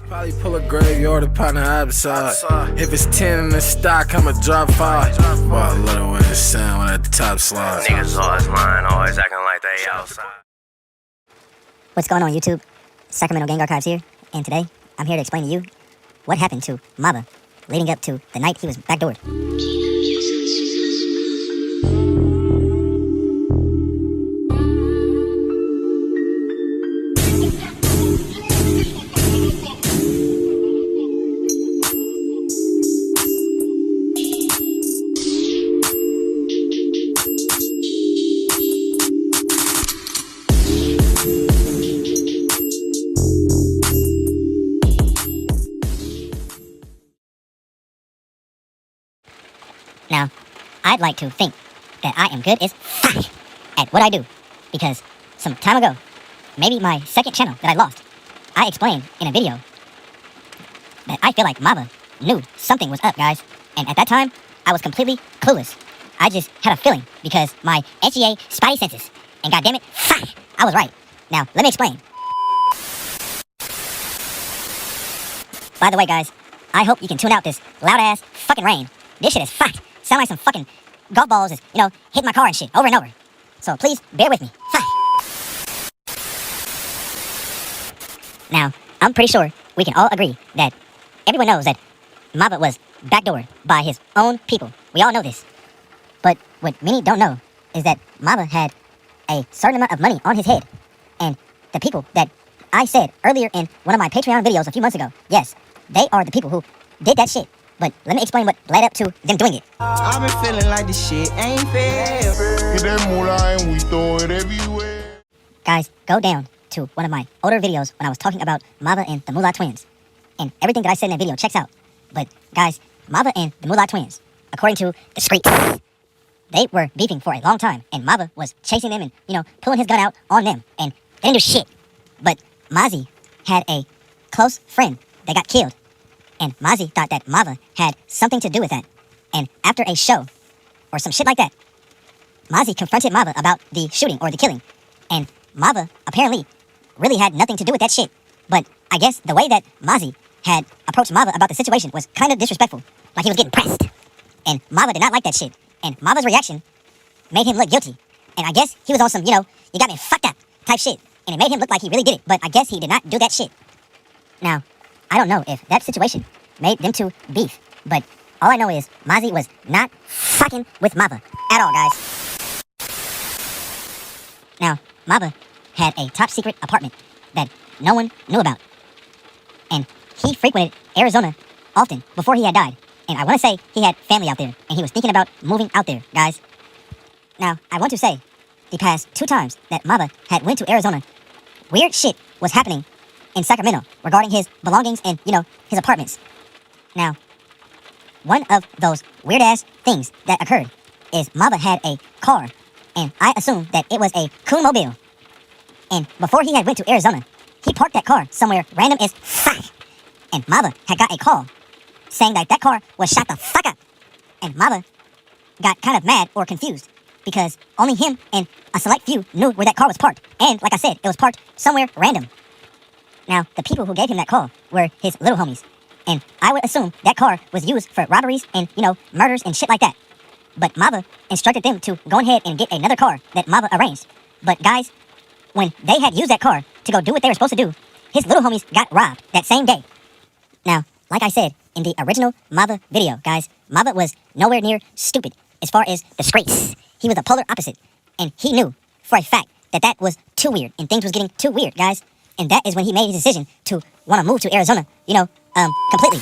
Probably pull a graveyard upon the outside. If it's 10 in the stock, I'ma drop 5. Boy, I love it when it sound when at the top slide. Niggas always lying, always acting like they outside. What's going on, YouTube? Sacramento Gang Archives here, and today I'm here to explain to you what happened to Mava leading up to the night he was backdoored. Now, I'd like to think that I am good as fuck at what I do, because some time ago, maybe my second channel that I lost, I explained in a video that I feel like Mava knew something was up, guys, and at that time, I was completely clueless. I just had a feeling because my SGA spidey senses, and goddammit, fuck, I was right. Now, let me explain. By the way, guys, I hope you can tune out this loud-ass fucking rain. This shit is fuck. Sound like some fucking golf balls is, hitting my car and shit over and over. So please bear with me. Fuck. Now, I'm pretty sure we can all agree that everyone knows that Mava was backdoored by his own people. We all know this. But what many don't know is that Mava had a certain amount of money on his head. And the people that I said earlier in one of my Patreon videos a few months ago, yes, they are the people who did that shit. But let me explain what led up to them doing it. I've been feeling like this shit ain't fair. Get that moolah and we throw it everywhere. Guys, go down to one of my older videos when I was talking about Mava and the Moolah twins. And everything that I said in that video checks out. But guys, Mava and the Moolah twins, according to the streets, they were beefing for a long time. And Mava was chasing them and, pulling his gun out on them. And they didn't do shit. But Mozzy had a close friend that got killed. And Mozzy thought that Mava had something to do with that. And after a show, or some shit like that, Mozzy confronted Mava about the shooting or the killing. And Mava apparently really had nothing to do with that shit. But I guess the way that Mozzy had approached Mava about the situation was kind of disrespectful. Like he was getting pressed. And Mava did not like that shit. And Mava's reaction made him look guilty. And I guess he was on some, you got me fucked up type shit. And it made him look like he really did it. But I guess he did not do that shit. Now, I don't know if that situation made them two beef, but all I know is Mozzy was not fucking with Mava at all, guys. Now, Mava had a top secret apartment that no one knew about. And he frequented Arizona often before he had died. And I want to say he had family out there, and he was thinking about moving out there, guys. Now, I want to say, the past 2 times that Mava had went to Arizona, weird shit was happening in Sacramento regarding his belongings and, his apartments. Now, one of those weird-ass things that occurred is Mava had a car, and I assume that it was a Coon Mobile. And before he had went to Arizona, he parked that car somewhere random as fuck. And Mava had got a call saying that that car was shot the fuck up. And Mava got kind of mad or confused because only him and a select few knew where that car was parked. And like I said, it was parked somewhere random. Now, the people who gave him that call were his little homies. And I would assume that car was used for robberies and, murders and shit like that. But Mava instructed them to go ahead and get another car that Mava arranged. But guys, when they had used that car to go do what they were supposed to do, his little homies got robbed that same day. Now, like I said in the original Mava video, guys, Mava was nowhere near stupid as far as the streets. He was the polar opposite. And he knew for a fact that that was too weird and things was getting too weird, guys. And that is when he made his decision to want to move to Arizona, completely.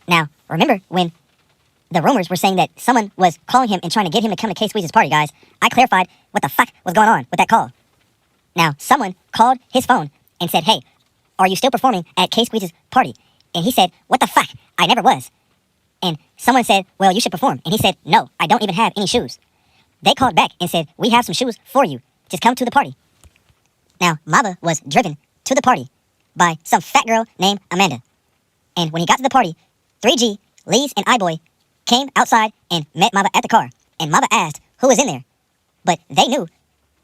Now, remember when the rumors were saying that someone was calling him and trying to get him to come to K-Squeeze's party, guys? I clarified what the fuck was going on with that call. Now, someone called his phone and said, "Hey, are you still performing at K-Squeeze's party?" And he said, "What the fuck? I never was." And someone said, "Well, you should perform." And he said, "No, I don't even have any shoes." They called back and said, "We have some shoes for you. Just come to the party." Now, Mava was driven to the party by some fat girl named Amanda. And when he got to the party, 3G, Lee's, and iBoy came outside and met Mava at the car. And Mava asked who was in there. But they knew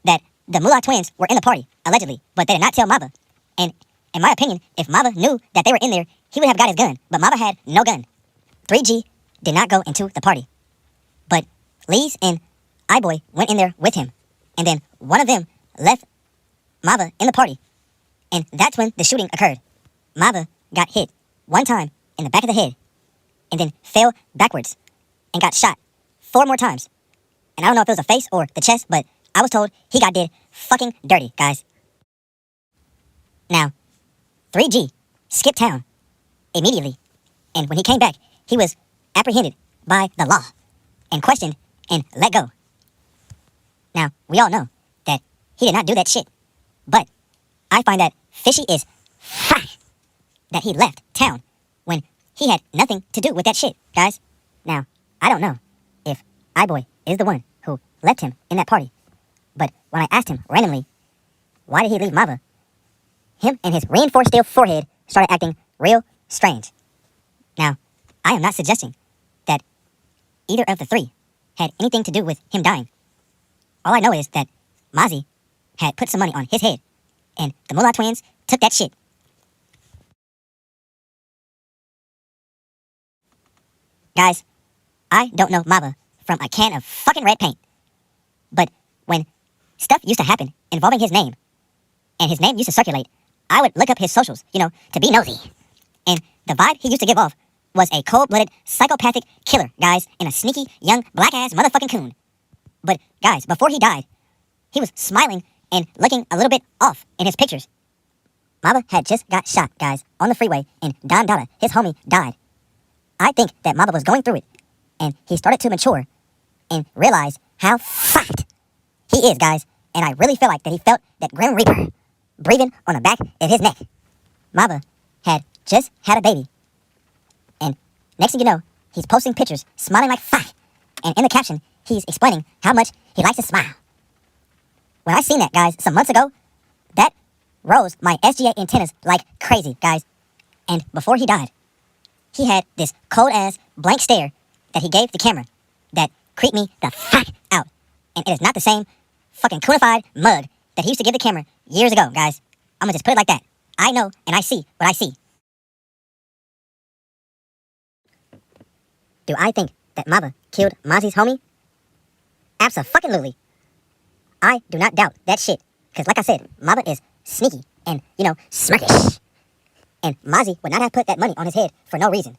that the Moolah twins were in the party, allegedly. But they did not tell Mava. And In my opinion, if Mava knew that they were in there, he would have got his gun, but Mava had no gun. 3G did not go into the party, but Lee's and iBoy went in there with him, and then one of them left Mava in the party, and that's when the shooting occurred. Mava got hit one time in the back of the head, and then fell backwards and got shot 4 more times. And I don't know if it was the face or the chest, but I was told he got did fucking dirty, guys. Now, 3G skipped town immediately, and when he came back, he was apprehended by the law and questioned and let go. Now, we all know that he did not do that shit, but I find that fishy is that he left town when he had nothing to do with that shit, guys. Now, I don't know if iBoy is the one who left him in that party, but when I asked him randomly, why did he leave Mava, him and his reinforced steel forehead started acting real strange. Now, I am not suggesting that either of the three had anything to do with him dying. All I know is that Mozzy had put some money on his head, and the Mullah twins took that shit. Guys, I don't know Mava from a can of fucking red paint, but when stuff used to happen involving his name, and his name used to circulate, I would look up his socials, to be nosy. And the vibe he used to give off was a cold-blooded, psychopathic killer, guys, and a sneaky, young, black-ass motherfucking coon. But, guys, before he died, he was smiling and looking a little bit off in his pictures. Mava had just got shot, guys, on the freeway, and Don Dada, his homie, died. I think that Mava was going through it, and he started to mature and realize how fucked he is, guys, and I really feel like that he felt that Grim Reaper breathing on the back of his neck. Mava had just had a baby, and next thing you know, he's posting pictures, smiling like fuck, and in the caption, he's explaining how much he likes to smile. When I seen that, guys, some months ago, that rose my SGA antennas like crazy, guys, and before he died, he had this cold-ass blank stare that he gave the camera that creeped me the fuck out, and it is not the same fucking coonified mug that he used to give the camera years ago, guys. I'm gonna just put it like that. I know and I see what I see. Do I think that Mava killed Mozzy's homie? Abso-fucking-lutely. I do not doubt that shit, because like I said, Mava is sneaky and, smirkish. And Mozzy would not have put that money on his head for no reason.